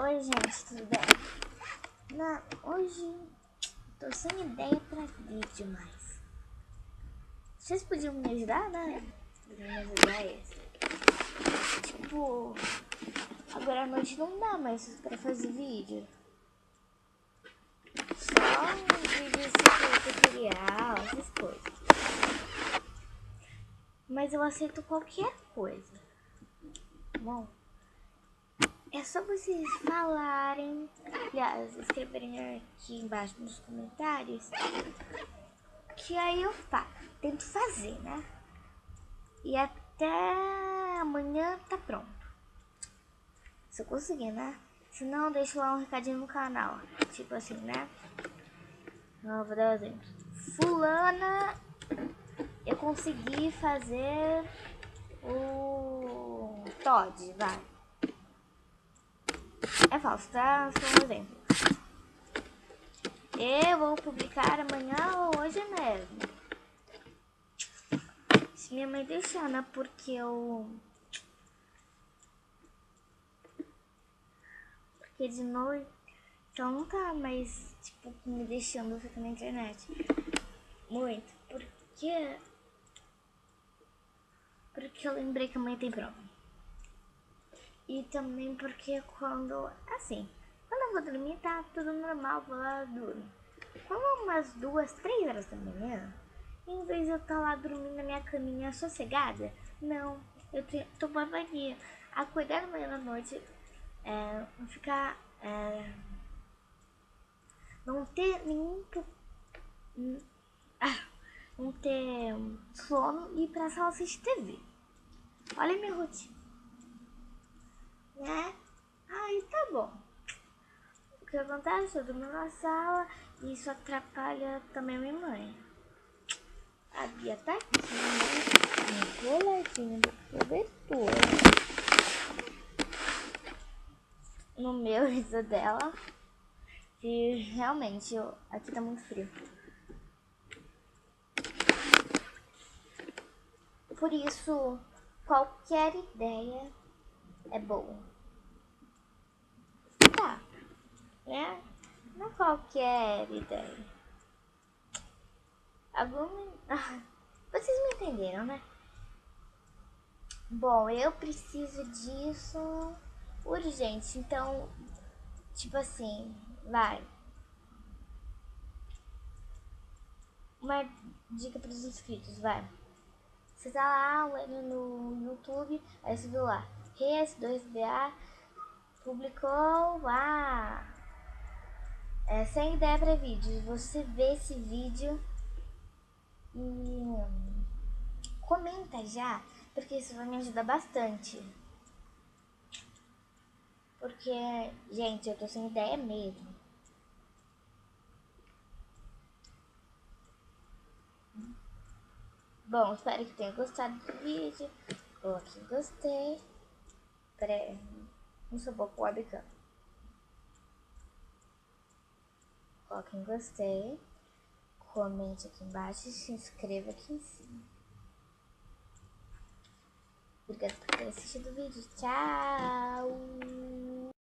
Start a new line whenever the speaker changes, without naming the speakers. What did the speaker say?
Oi, gente, tudo bem? Hoje tô sem ideia pra vídeo mais. Vocês podiam me ajudar, né? Nas ideias. Tipo, agora à noite não dá mais pra fazer vídeo. Só um vídeo tipo tutorial, essas coisas. Mas eu aceito qualquer coisa. Bom, é só vocês falarem, aliás, escreverem aqui embaixo nos comentários, que aí eu tento fazer, né? E até amanhã tá pronto. Se eu conseguir, né? Se não, deixa lá um recadinho no canal. Tipo assim, né? Não, vou dar um exemplo. Fulana, eu consegui fazer o Todd, vai. É falso, tá? Só um exemplo. Eu vou publicar amanhã ou hoje mesmo. Se minha mãe deixar, né? Porque de noite, então não tá mais, tipo, me deixando ficar na internet. Muito. Porque eu lembrei que a mãe tem prova. E também porque quando eu vou dormir tá tudo normal, vou lá durmo. Quando é umas 2, 3 horas da manhã, em vez de eu estar lá dormindo na minha caminha sossegada, não, eu tô uma mania. Acordar amanhã da noite, ficar, não ter nenhum, não ter sono e ir pra sala assistir TV. Olha a minha rotina, né? Aí tá bom. O que acontece? Eu durmo na sala e isso atrapalha também a minha mãe. A Bia tá aqui, no coladinho do cobertor. No meu riso dela. E realmente, aqui tá muito frio. Por isso, qualquer ideia é boa. Tá, né? Não é qualquer ideia. Vocês me entenderam, né? Bom, eu preciso disso urgente. Então, tipo assim, vai. Uma dica para os inscritos, vai. Você tá lá olhando no YouTube, aí você viu lá, RS2BA publicou sem ideia para vídeos. Você vê esse vídeo e comenta já, porque isso vai me ajudar bastante. Porque, gente, eu tô sem ideia mesmo. Bom, espero que tenha gostado do vídeo. Coloque em gostei. Peraí, não sou boa com webcam. Coloque em gostei. Comente aqui embaixo e se inscreva aqui em cima. Obrigada por ter assistido o vídeo. Tchau!